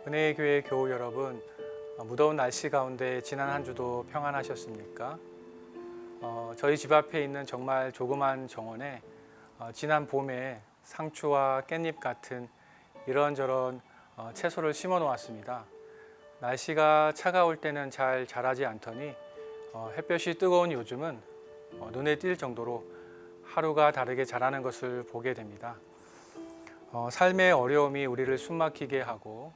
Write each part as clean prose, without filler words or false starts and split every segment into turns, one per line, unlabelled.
은혜의 교회 교우 여러분, 무더운 날씨 가운데 지난 한 주도 평안하셨습니까? 저희 집 앞에 있는 정말 조그만 정원에 지난 봄에 상추와 깻잎 같은 이런저런 채소를 심어 놓았습니다. 날씨가 차가울 때는 잘 자라지 않더니 햇볕이 뜨거운 요즘은 눈에 띌 정도로 하루가 다르게 자라는 것을 보게 됩니다. 삶의 어려움이 우리를 숨막히게 하고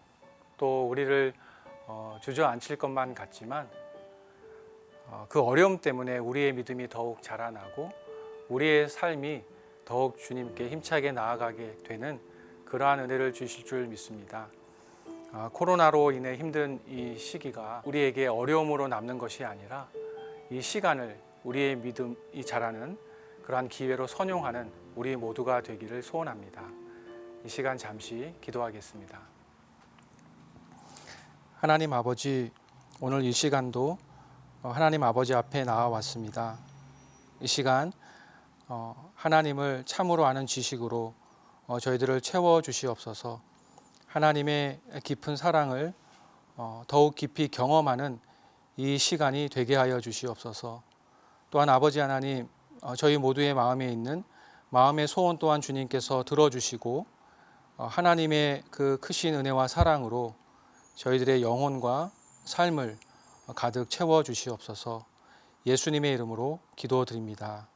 또 우리를 주저앉힐 것만 같지만 그 어려움 때문에 우리의 믿음이 더욱 자라나고 우리의 삶이 더욱 주님께 힘차게 나아가게 되는 그러한 은혜를 주실 줄 믿습니다. 코로나로 인해 힘든 이 시기가 우리에게 어려움으로 남는 것이 아니라 이 시간을 우리의 믿음이 자라는 그러한 기회로 선용하는 우리 모두가 되기를 소원합니다. 이 시간 잠시 기도하겠습니다. 하나님 아버지, 오늘 이 시간도 하나님 아버지 앞에 나와왔습니다. 이 시간 하나님을 참으로 아는 지식으로 저희들을 채워주시옵소서. 하나님의 깊은 사랑을 더욱 깊이 경험하는 이 시간이 되게 하여 주시옵소서. 또한 아버지 하나님, 저희 모두의 마음에 있는 마음의 소원 또한 주님께서 들어주시고 하나님의 그 크신 은혜와 사랑으로 저희들의 영혼과 삶을 가득 채워 주시옵소서. 예수님의 이름으로 기도드립니다.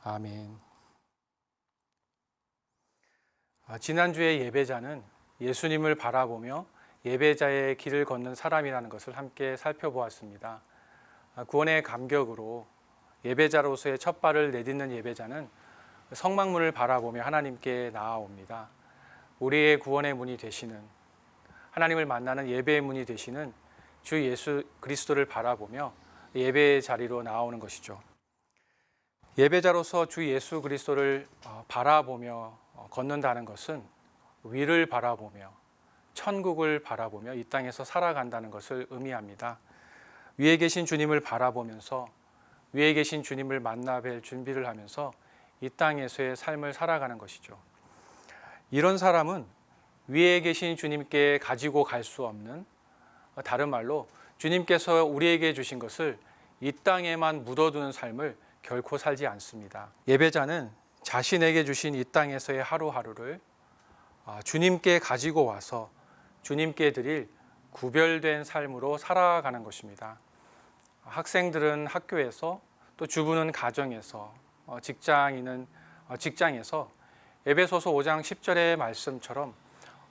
아멘. 지난주의 예배자는 예수님을 바라보며 예배자의 길을 걷는 사람이라는 것을 함께 살펴보았습니다. 구원의 감격으로 예배자로서의 첫 발을 내딛는 예배자는 성막문을 바라보며 하나님께 나아옵니다. 우리의 구원의 문이 되시는, 하나님을 만나는 예배의 문이 되시는 주 예수 그리스도를 바라보며 예배의 자리로 나오는 것이죠. 예배자로서 주 예수 그리스도를 바라보며 걷는다는 것은 위를 바라보며 천국을 바라보며 이 땅에서 살아간다는 것을 의미합니다. 위에 계신 주님을 바라보면서 위에 계신 주님을 만나 뵐 준비를 하면서 이 땅에서의 삶을 살아가는 것이죠. 이런 사람은 위에 계신 주님께 가지고 갈 수 없는, 다른 말로 주님께서 우리에게 주신 것을 이 땅에만 묻어두는 삶을 결코 살지 않습니다. 예배자는 자신에게 주신 이 땅에서의 하루하루를 주님께 가지고 와서 주님께 드릴 구별된 삶으로 살아가는 것입니다. 학생들은 학교에서, 또 주부는 가정에서, 직장인은 직장에서 에베소서 5장 10절의 말씀처럼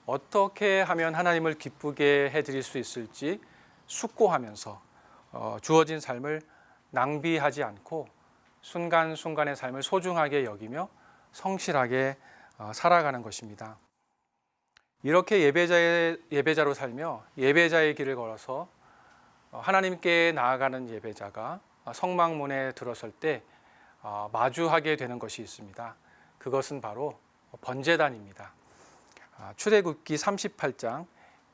어떻게 하면 하나님을 기쁘게 해드릴 수 있을지 숙고하면서 주어진 삶을 낭비하지 않고 순간순간의 삶을 소중하게 여기며 성실하게 살아가는 것입니다. 이렇게 예배자로 살며 예배자의 길을 걸어서 하나님께 나아가는 예배자가 성막문에 들어설 때 마주하게 되는 것이 있습니다. 그것은 바로 번제단입니다. 출애굽기 38장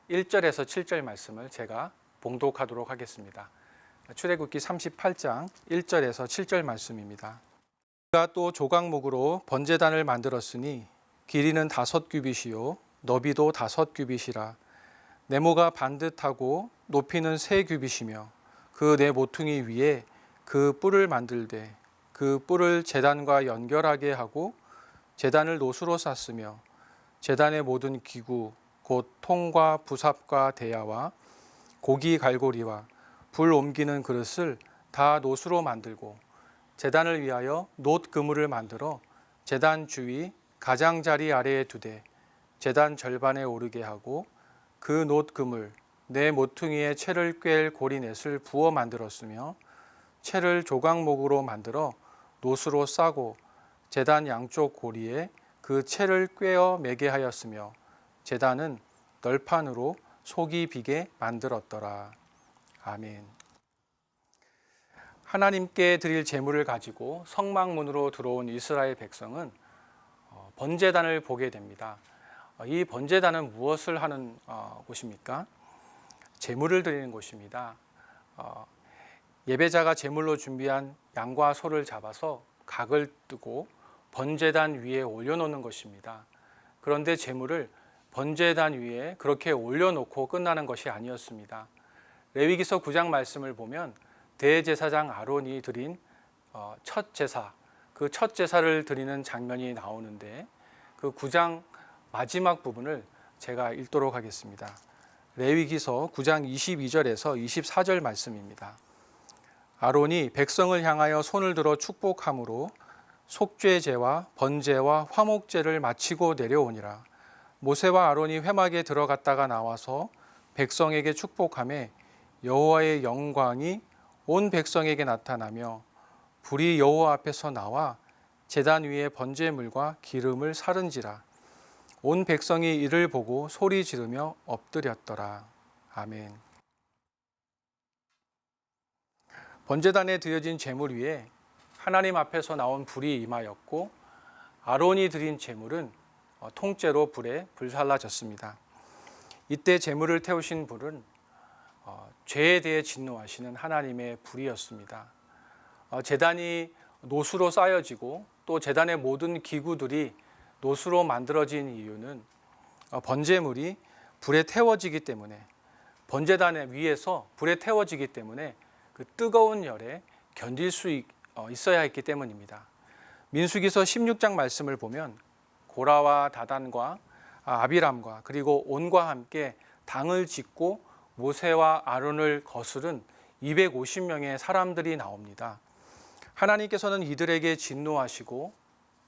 1절에서 7절 말씀을 제가 봉독하도록 하겠습니다. 출애굽기 38장 1절에서 7절 말씀입니다. 그가 또 조각목으로 번제단을 만들었으니 길이는 5규빗이요 너비도 5규빗이라. 네모가 반듯하고 높이는 3규빗이며 그 네 모퉁이 위에 그 뿔을 만들되 그 뿔을 제단과 연결하게 하고 제단을 노수로 쌌으며 제단의 모든 기구 곧 통과 부삽과 대야와 고기 갈고리와 불 옮기는 그릇을 다 노수로 만들고 제단을 위하여 놋 그물을 만들어 제단 주위 가장자리 아래에 두되 제단 절반에 오르게 하고 그 놋 그물 네 모퉁이에 채를 꿰 고리넷을 부어 만들었으며 채를 조각목으로 만들어 노수로 싸고 제단 양쪽 고리에 그 채를 꿰어 매게 하였으며 제단은 널판으로 속이 비게 만들었더라. 아멘. 하나님께 드릴 제물을 가지고 성막문으로 들어온 이스라엘 백성은 번제단을 보게 됩니다. 이 번제단은 무엇을 하는 곳입니까? 제물을 드리는 곳입니다. 예배자가 제물로 준비한 양과 소를 잡아서 각을 뜨고 번제단 위에 올려놓는 것입니다. 그런데 제물을 번제단 위에 그렇게 올려놓고 끝나는 것이 아니었습니다. 레위기서 9장 말씀을 보면 대제사장 아론이 드린 첫 제사, 그 첫 제사를 드리는 장면이 나오는데 그 9장 마지막 부분을 제가 읽도록 하겠습니다. 레위기서 9장 22절에서 24절 말씀입니다. 아론이 백성을 향하여 손을 들어 축복함으로 속죄제와 번제와 화목제를 마치고 내려오니라. 모세와 아론이 회막에 들어갔다가 나와서 백성에게 축복하매 여호와의 영광이 온 백성에게 나타나며 불이 여호와 앞에서 나와 제단 위에 번제물과 기름을 사른지라. 온 백성이 이를 보고 소리 지르며 엎드렸더라. 아멘. 번제단에 드려진 제물 위에 하나님 앞에서 나온 불이 임하였고 아론이 드린 제물은 통째로 불에 불살라졌습니다. 이때 제물을 태우신 불은 죄에 대해 진노하시는 하나님의 불이었습니다. 제단이 노수로 쌓여지고 또 제단의 모든 기구들이 노수로 만들어진 이유는 번제물이 불에 태워지기 때문에, 번제단 위에서 불에 태워지기 때문에 그 뜨거운 열에 견딜 수 있어야 했기 때문입니다. 민수기서 16장 말씀을 보면 고라와 다단과 아비람과 그리고 온과 함께 당을 짓고 모세와 아론을 거스른 250명의 사람들이 나옵니다. 하나님께서는 이들에게 진노하시고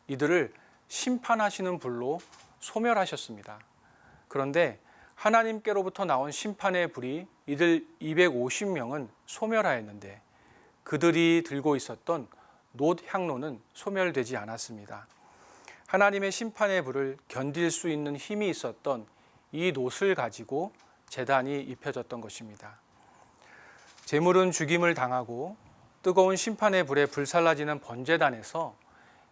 이들을 심판하시는 불로 소멸하셨습니다. 그런데 하나님께로부터 나온 심판의 불이 이들 250명은 소멸하였는데 그들이 들고 있었던 놋 향로는 소멸되지 않았습니다. 하나님의 심판의 불을 견딜 수 있는 힘이 있었던 이 놋을 가지고 제단이 입혀졌던 것입니다. 제물은 죽임을 당하고 뜨거운 심판의 불에 불살라지는 번제단에서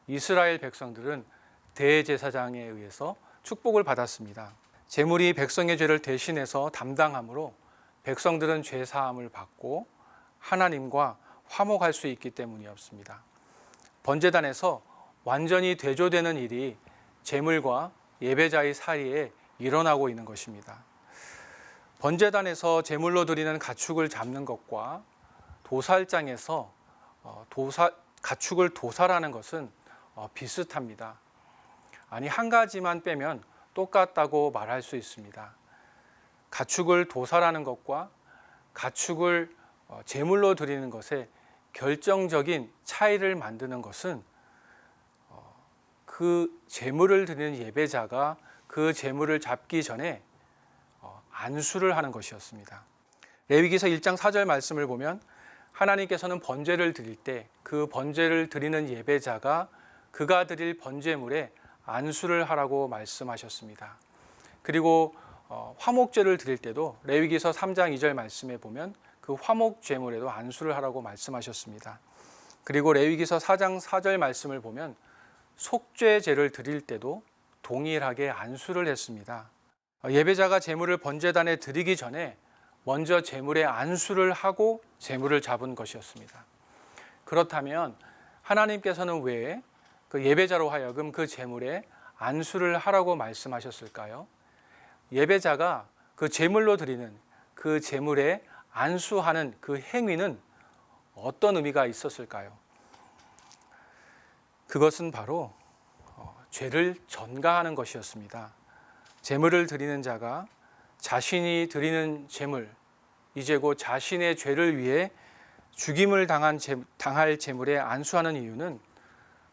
이스라엘 백성들은 대제사장에 의해서 축복을 받았습니다. 제물이 백성의 죄를 대신해서 담당하므로 백성들은 죄 사함을 받고 하나님과 화목할 수 있기 때문이었습니다. 번제단에서 완전히 대조되는 일이 제물과 예배자의 사이에 일어나고 있는 것입니다. 번제단에서 제물로 드리는 가축을 잡는 것과 도살장에서 가축을 도살하는 것은 비슷합니다. 아니, 한 가지만 빼면 똑같다고 말할 수 있습니다. 가축을 도살하는 것과 가축을 제물로 드리는 것에 결정적인 차이를 만드는 것은 그 제물을 드리는 예배자가 그 제물을 잡기 전에 안수를 하는 것이었습니다. 레위기서 1장 4절 말씀을 보면 하나님께서는 번제를 드릴 때 그 번제를 드리는 예배자가 그가 드릴 번제물에 안수를 하라고 말씀하셨습니다. 그리고 화목제를 드릴 때도 레위기서 3장 2절 말씀에 보면 그 화목 제물에도 안수를 하라고 말씀하셨습니다. 그리고 레위기서 4장 4절 말씀을 보면 속죄제를 드릴 때도 동일하게 안수를 했습니다. 예배자가 제물을 번제단에 드리기 전에 먼저 제물에 안수를 하고 제물을 잡은 것이었습니다. 그렇다면 하나님께서는 왜 그 예배자로 하여금 그 제물에 안수를 하라고 말씀하셨을까요? 예배자가 그 제물로 드리는 그 제물에 안수하는 그 행위는 어떤 의미가 있었을까요? 그것은 바로 죄를 전가하는 것이었습니다. 제물을 드리는 자가 자신이 드리는 제물, 이제 곧 자신의 죄를 위해 죽임을 당할 제물에 안수하는 이유는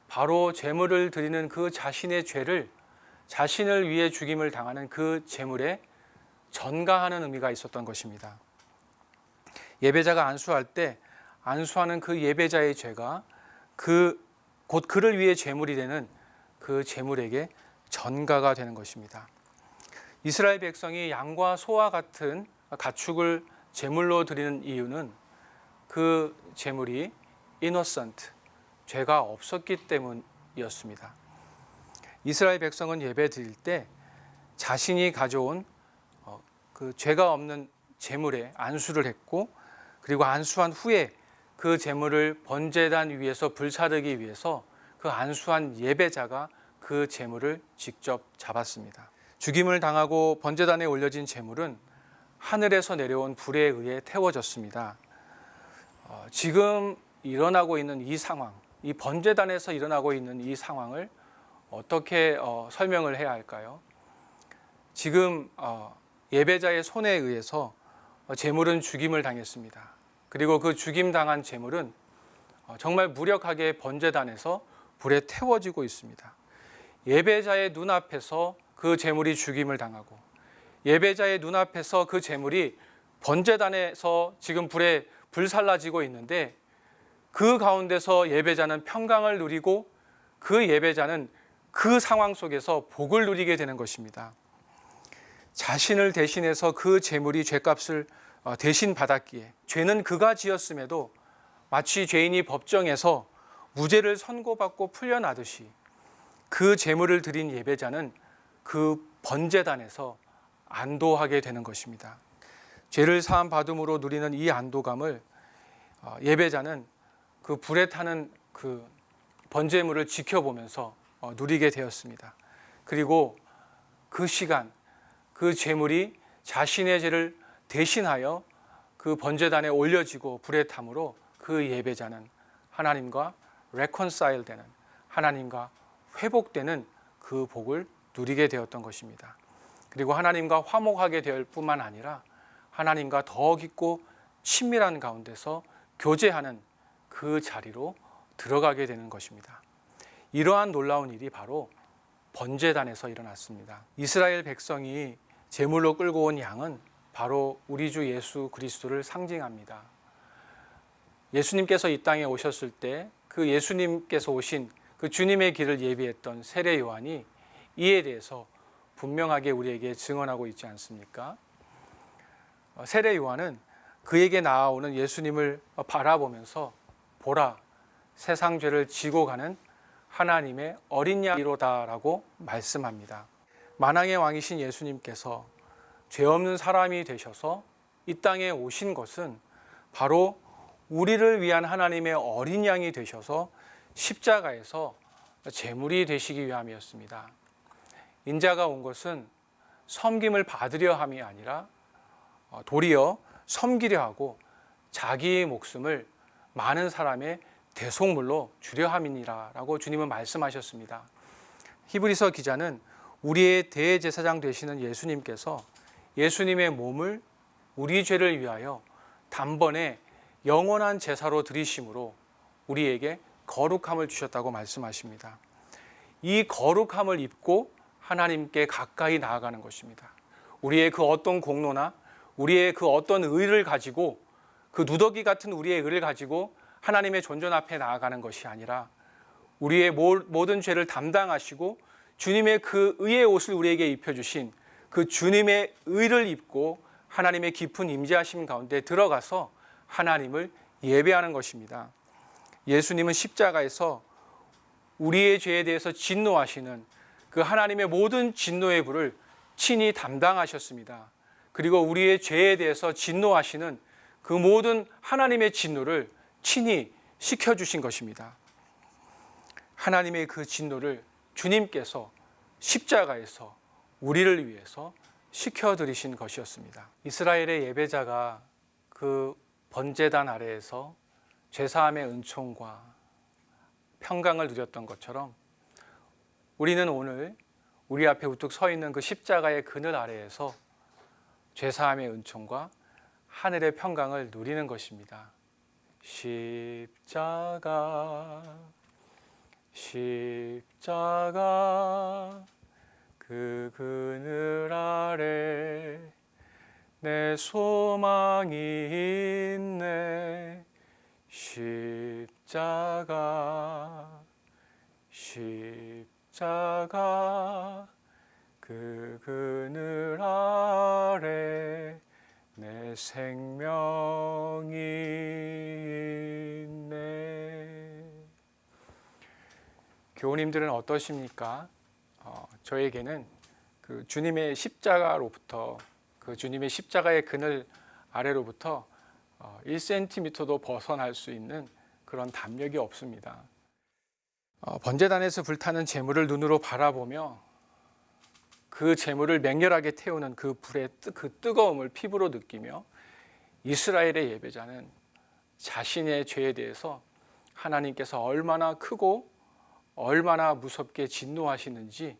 바로 제물을 드리는 그 자신의 죄를 자신을 위해 죽임을 당하는 그 제물에 전가하는 의미가 있었던 것입니다. 예배자가 안수할 때 안수하는 그 예배자의 죄가 곧 그를 위해 제물이 되는 그 제물에게 전가가 되는 것입니다. 이스라엘 백성이 양과 소와 같은 가축을 제물로 드리는 이유는 그 제물이 innocent, 죄가 없었기 때문이었습니다. 이스라엘 백성은 예배 드릴 때 자신이 가져온 그 죄가 없는 제물에 안수를 했고, 그리고 안수한 후에 그 제물을 번제단 위에서 불사르기 위해서 그 안수한 예배자가 그 제물을 직접 잡았습니다. 죽임을 당하고 번제단에 올려진 제물은 하늘에서 내려온 불에 의해 태워졌습니다. 지금 일어나고 있는 이 상황, 이 번제단에서 일어나고 있는 이 상황을 어떻게 설명을 해야 할까요? 지금 예배자의 손에 의해서 제물은 죽임을 당했습니다. 그리고 그 죽임 당한 제물은 정말 무력하게 번제단에서 불에 태워지고 있습니다. 예배자의 눈앞에서 그 제물이 죽임을 당하고 예배자의 눈앞에서 그 제물이 번제단에서 지금 불에 불살라지고 있는데 그 가운데서 예배자는 평강을 누리고 그 예배자는 그 상황 속에서 복을 누리게 되는 것입니다. 자신을 대신해서 그 제물이 죄값을 대신 받았기에 죄는 그가 지었음에도 마치 죄인이 법정에서 무죄를 선고받고 풀려나듯이 그 제물을 드린 예배자는 그 번제단에서 안도하게 되는 것입니다. 죄를 사함 받음으로 누리는 이 안도감을 예배자는 그 불에 타는 그 번제물을 지켜보면서 누리게 되었습니다. 그리고 그 시간, 그 제물이 자신의 죄를 대신하여 그 번제단에 올려지고 불에 탐으로 그 예배자는 하나님과 reconcile 되는, 하나님과 회복되는 그 복을 누리게 되었던 것입니다. 그리고 하나님과 화목하게 될 뿐만 아니라 하나님과 더 깊고 친밀한 가운데서 교제하는 그 자리로 들어가게 되는 것입니다. 이러한 놀라운 일이 바로 번제단에서 일어났습니다. 이스라엘 백성이 제물로 끌고 온 양은 바로 우리 주 예수 그리스도를 상징합니다. 예수님께서 이 땅에 오셨을 때 그 예수님께서 오신 그 주님의 길을 예비했던 세례 요한이 이에 대해서 분명하게 우리에게 증언하고 있지 않습니까? 세례 요한은 그에게 나아오는 예수님을 바라보면서 보라, 세상 죄를 지고 가는 하나님의 어린 양이로다라고 말씀합니다. 만왕의 왕이신 예수님께서 죄 없는 사람이 되셔서 이 땅에 오신 것은 바로 우리를 위한 하나님의 어린 양이 되셔서 십자가에서 제물이 되시기 위함이었습니다. 인자가 온 것은 섬김을 받으려 함이 아니라 도리어 섬기려 하고 자기의 목숨을 많은 사람의 대속물로 주려 함이니라라고 주님은 말씀하셨습니다. 히브리서 기자는 우리의 대제사장 되시는 예수님께서 예수님의 몸을 우리 죄를 위하여 단번에 영원한 제사로 드리심으로 우리에게 거룩함을 주셨다고 말씀하십니다. 이 거룩함을 입고 하나님께 가까이 나아가는 것입니다. 우리의 그 어떤 공로나 우리의 그 어떤 의를 가지고 그 누더기 같은 우리의 의를 가지고 하나님의 존전 앞에 나아가는 것이 아니라 우리의 모든 죄를 담당하시고 주님의 그 의의 옷을 우리에게 입혀주신 그 주님의 의를 입고 하나님의 깊은 임재하심 가운데 들어가서 하나님을 예배하는 것입니다. 예수님은 십자가에서 우리의 죄에 대해서 진노하시는 그 하나님의 모든 진노의 불을 친히 담당하셨습니다. 그리고 우리의 죄에 대해서 진노하시는 그 모든 하나님의 진노를 친히 식혀주신 것입니다. 하나님의 그 진노를 주님께서 십자가에서 우리를 위해서 식혀드리신 것이었습니다. 이스라엘의 예배자가 그 번제단 아래에서 죄사함의 은총과 평강을 누렸던 것처럼 우리는 오늘 우리 앞에 우뚝 서 있는 그 십자가의 그늘 아래에서 죄사함의 은총과 하늘의 평강을 누리는 것입니다. 십자가 그 그늘 아래 내 소망이 있네. 십자가 그 그늘 아래 내 생명이 있네. 교우님들은 어떠십니까? 저에게는 그 주님의 십자가로부터 그 주님의 십자가의 그늘 아래로부터 1cm도 벗어날 수 있는 그런 담력이 없습니다. 번제단에서 불타는 제물을 눈으로 바라보며 그 재물을 맹렬하게 태우는 그 불의 그 뜨거움을 피부로 느끼며 이스라엘의 예배자는 자신의 죄에 대해서 하나님께서 얼마나 크고 얼마나 무섭게 진노하시는지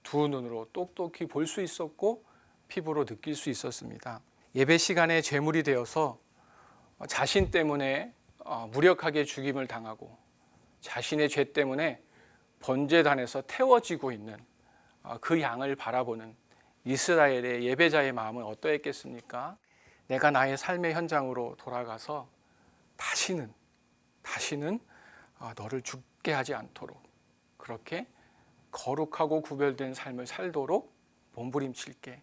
두 눈으로 똑똑히 볼 수 있었고 피부로 느낄 수 있었습니다. 예배 시간에 제물이 되어서 자신 때문에 무력하게 죽임을 당하고 자신의 죄 때문에 번제단에서 태워지고 있는 그 양을 바라보는 이스라엘의 예배자의 마음은 어떠했겠습니까? 내가 나의 삶의 현장으로 돌아가서 다시는 너를 죽게 하지 않도록 그렇게 거룩하고 구별된 삶을 살도록 몸부림칠게.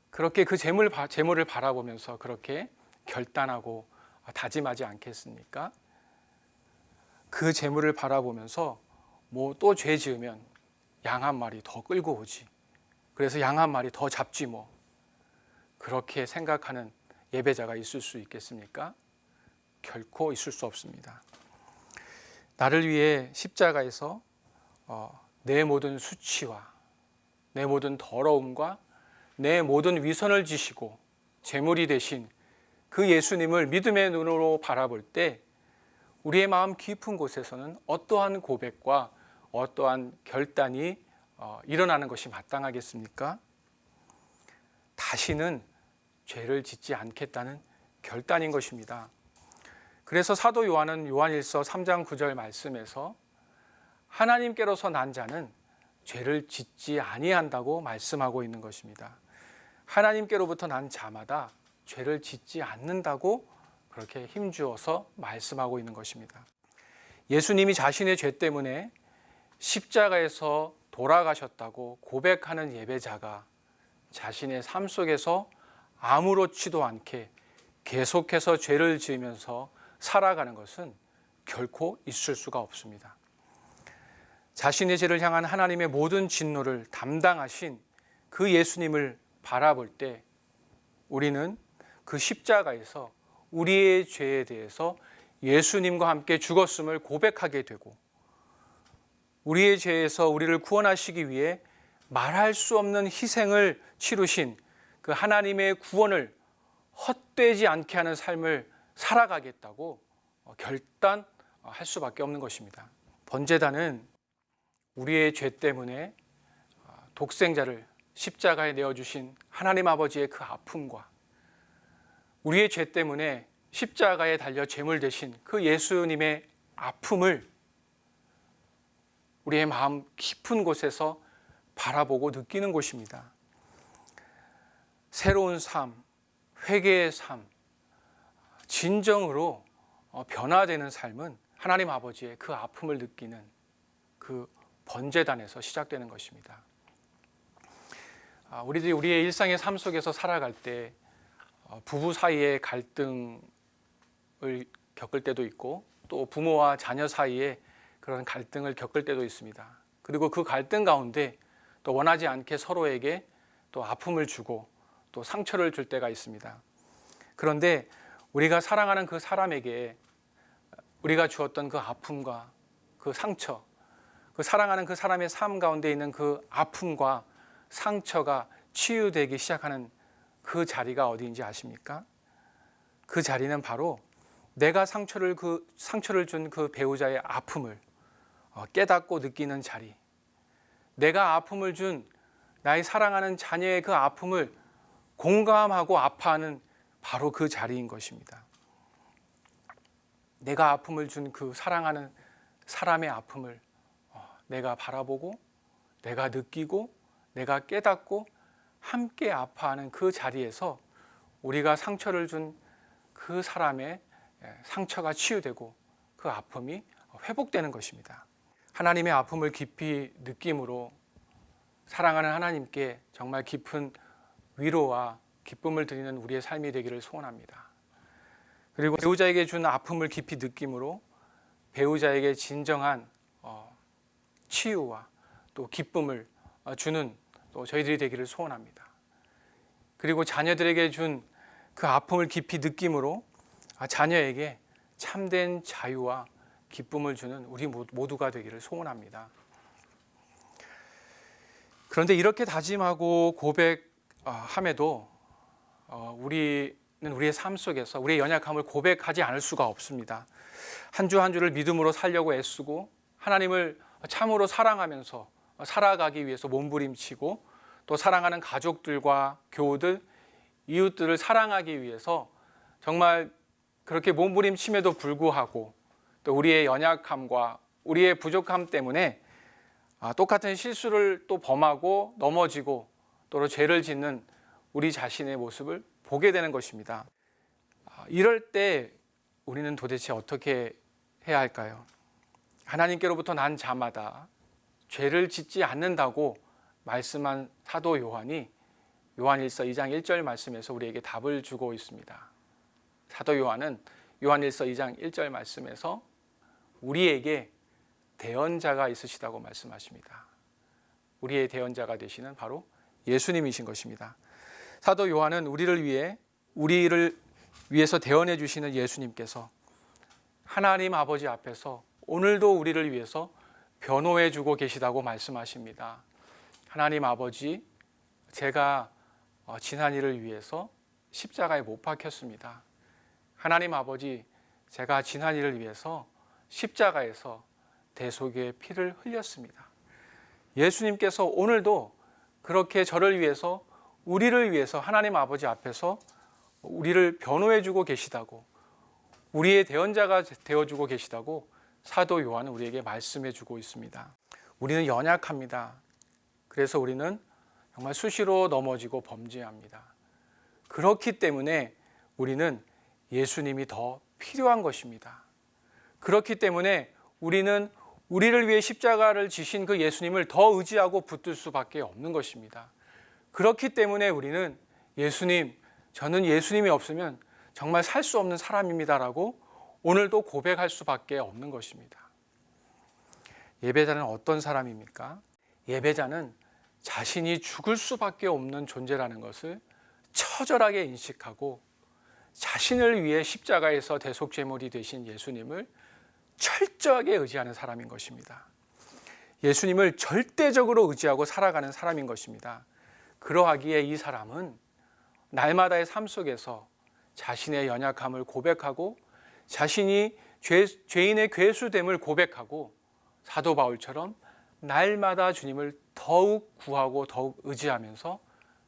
그렇게 그 재물을 바라보면서 그렇게 결단하고 다짐하지 않겠습니까? 그 재물을 바라보면서 뭐 또 죄 지으면 양 한 마리 더 끌고 오지. 그래서 양 한 마리 더 잡지 뭐. 그렇게 생각하는 예배자가 있을 수 있겠습니까? 결코 있을 수 없습니다. 나를 위해 십자가에서 내 모든 수치와 내 모든 더러움과 내 모든 위선을 지시고 제물이 되신 그 예수님을 믿음의 눈으로 바라볼 때 우리의 마음 깊은 곳에서는 어떠한 고백과 어떠한 결단이 일어나는 것이 마땅하겠습니까? 다시는 죄를 짓지 않겠다는 결단인 것입니다. 그래서 사도 요한은 요한일서 3장 9절 말씀에서 하나님께로서 난 자는 죄를 짓지 아니한다고 말씀하고 있는 것입니다. 하나님께로부터 난 자마다 죄를 짓지 않는다고 그렇게 힘주어서 말씀하고 있는 것입니다. 예수님이 자신의 죄 때문에 십자가에서 돌아가셨다고 고백하는 예배자가 자신의 삶 속에서 아무렇지도 않게 계속해서 죄를 지으면서 살아가는 것은 결코 있을 수가 없습니다. 자신의 죄를 향한 하나님의 모든 진노를 담당하신 그 예수님을 바라볼 때 우리는 그 십자가에서 우리의 죄에 대해서 예수님과 함께 죽었음을 고백하게 되고 우리의 죄에서 우리를 구원하시기 위해 말할 수 없는 희생을 치르신 그 하나님의 구원을 헛되지 않게 하는 삶을 살아가겠다고 결단할 수밖에 없는 것입니다. 번제단은 우리의 죄 때문에 독생자를 십자가에 내어주신 하나님 아버지의 그 아픔과 우리의 죄 때문에 십자가에 달려 제물 되신 그 예수님의 아픔을 우리의 마음 깊은 곳에서 바라보고 느끼는 곳입니다. 새로운 삶, 회개의 삶, 진정으로 변화되는 삶은 하나님 아버지의 그 아픔을 느끼는 그 번제단에서 시작되는 것입니다. 우리들이 우리의 일상의 삶 속에서 살아갈 때 부부 사이의 갈등을 겪을 때도 있고 또 부모와 자녀 사이에 그런 갈등을 겪을 때도 있습니다. 그리고 그 갈등 가운데 또 원하지 않게 서로에게 또 아픔을 주고 또 상처를 줄 때가 있습니다. 그런데 우리가 사랑하는 그 사람에게 우리가 주었던 그 아픔과 그 상처, 그 사랑하는 그 사람의 삶 가운데 있는 그 아픔과 상처가 치유되기 시작하는 그 자리가 어디인지 아십니까? 그 자리는 바로 내가 상처를 준 그 배우자의 아픔을 깨닫고 느끼는 자리, 내가 아픔을 준 나의 사랑하는 자녀의 그 아픔을 공감하고 아파하는 바로 그 자리인 것입니다. 내가 아픔을 준 그 사랑하는 사람의 아픔을 내가 바라보고 내가 느끼고 내가 깨닫고 함께 아파하는 그 자리에서 우리가 상처를 준 그 사람의 상처가 치유되고 그 아픔이 회복되는 것입니다. 하나님의 아픔을 깊이 느낌으로 사랑하는 하나님께 정말 깊은 위로와 기쁨을 드리는 우리의 삶이 되기를 소원합니다. 그리고 배우자에게 준 아픔을 깊이 느낌으로 배우자에게 진정한 치유와 또 기쁨을 주는 또 저희들이 되기를 소원합니다. 그리고 자녀들에게 준 그 아픔을 깊이 느낌으로 자녀에게 참된 자유와 기쁨을 주는 우리 모두가 되기를 소원합니다. 그런데 이렇게 다짐하고 고백함에도 우리는 우리의 삶 속에서 우리의 연약함을 고백하지 않을 수가 없습니다. 한 주 한 주를 믿음으로 살려고 애쓰고 하나님을 참으로 사랑하면서 살아가기 위해서 몸부림치고 또 사랑하는 가족들과 교우들, 이웃들을 사랑하기 위해서 정말 그렇게 몸부림침에도 불구하고 또 우리의 연약함과 우리의 부족함 때문에 똑같은 실수를 또 범하고 넘어지고 또 죄를 짓는 우리 자신의 모습을 보게 되는 것입니다. 이럴 때 우리는 도대체 어떻게 해야 할까요? 하나님께로부터 난 자마다 죄를 짓지 않는다고 말씀한 사도 요한이 요한일서 2장 1절 말씀에서 우리에게 답을 주고 있습니다. 사도 요한은 요한일서 2장 1절 말씀에서 우리에게 대언자가 있으시다고 말씀하십니다. 우리의 대언자가 되시는 바로 예수님이신 것입니다. 사도 요한은 우리를 위해서 대언해 주시는 예수님께서 하나님 아버지 앞에서 오늘도 우리를 위해서 변호해 주고 계시다고 말씀하십니다. 하나님 아버지, 제가 지난 일을 위해서 십자가에 못 박혔습니다. 하나님 아버지, 제가 지난 일을 위해서 십자가에서 대속의 피를 흘렸습니다. 예수님께서 오늘도 그렇게 저를 위해서, 우리를 위해서 하나님 아버지 앞에서 우리를 변호해 주고 계시다고, 우리의 대언자가 되어주고 계시다고 사도 요한은 우리에게 말씀해 주고 있습니다. 우리는 연약합니다. 그래서 우리는 정말 수시로 넘어지고 범죄합니다. 그렇기 때문에 우리는 예수님이 더 필요한 것입니다. 그렇기 때문에 우리는 우리를 위해 십자가를 지신 그 예수님을 더 의지하고 붙들 수밖에 없는 것입니다. 그렇기 때문에 우리는 예수님, 저는 예수님이 없으면 정말 살 수 없는 사람입니다라고 오늘도 고백할 수밖에 없는 것입니다. 예배자는 어떤 사람입니까? 예배자는 자신이 죽을 수밖에 없는 존재라는 것을 처절하게 인식하고 자신을 위해 십자가에서 대속제물이 되신 예수님을 철저하게 의지하는 사람인 것입니다. 예수님을 절대적으로 의지하고 살아가는 사람인 것입니다. 그러하기에 이 사람은 날마다의 삶 속에서 자신의 연약함을 고백하고 자신이 죄인의 괴수됨을 고백하고 사도 바울처럼 날마다 주님을 더욱 구하고 더욱 의지하면서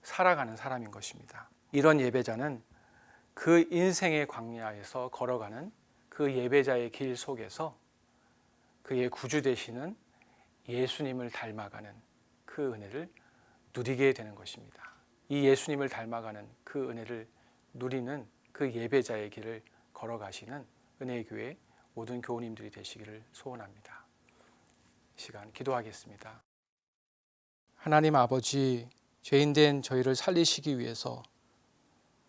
살아가는 사람인 것입니다. 이런 예배자는 그 인생의 광야에서 걸어가는 그 예배자의 길 속에서 그의 구주 되시는 예수님을 닮아가는 그 은혜를 누리게 되는 것입니다. 이 예수님을 닮아가는 그 은혜를 누리는 그 예배자의 길을 걸어가시는 은혜의 교회 모든 교우님들이 되시기를 소원합니다. 이 시간 기도하겠습니다. 하나님 아버지, 죄인된 저희를 살리시기 위해서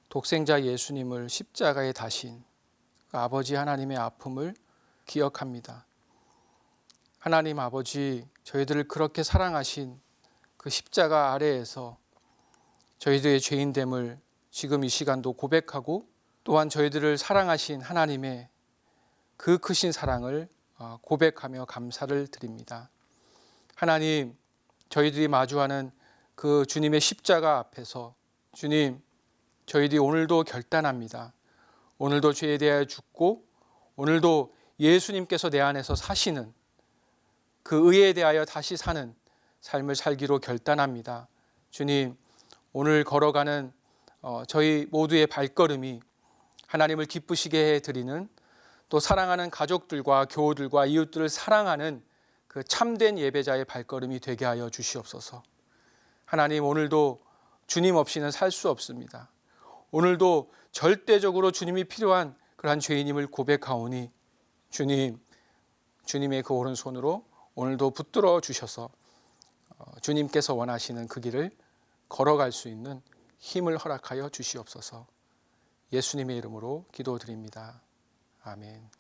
독생자 예수님을 십자가에 다신 그 아버지 하나님의 아픔을 기억합니다. 하나님 아버지, 저희들을 그렇게 사랑하신 그 십자가 아래에서 저희들의 죄인됨을 지금 이 시간도 고백하고 또한 저희들을 사랑하신 하나님의 그 크신 사랑을 고백하며 감사를 드립니다. 하나님, 저희들이 마주하는 그 주님의 십자가 앞에서 주님, 저희들이 오늘도 결단합니다. 오늘도 죄에 대하여 죽고 오늘도 예수님께서 내 안에서 사시는 그 의에 대하여 다시 사는 삶을 살기로 결단합니다. 주님, 오늘 걸어가는 저희 모두의 발걸음이 하나님을 기쁘시게 해드리는 또 사랑하는 가족들과 교우들과 이웃들을 사랑하는 그 참된 예배자의 발걸음이 되게 하여 주시옵소서. 하나님, 오늘도 주님 없이는 살 수 없습니다. 오늘도 절대적으로 주님이 필요한 그러한 죄인임을 고백하오니 주님, 주님의 그 오른손으로 오늘도 붙들어 주셔서 주님께서 원하시는 그 길을 걸어갈 수 있는 힘을 허락하여 주시옵소서. 예수님의 이름으로 기도드립니다. 아멘.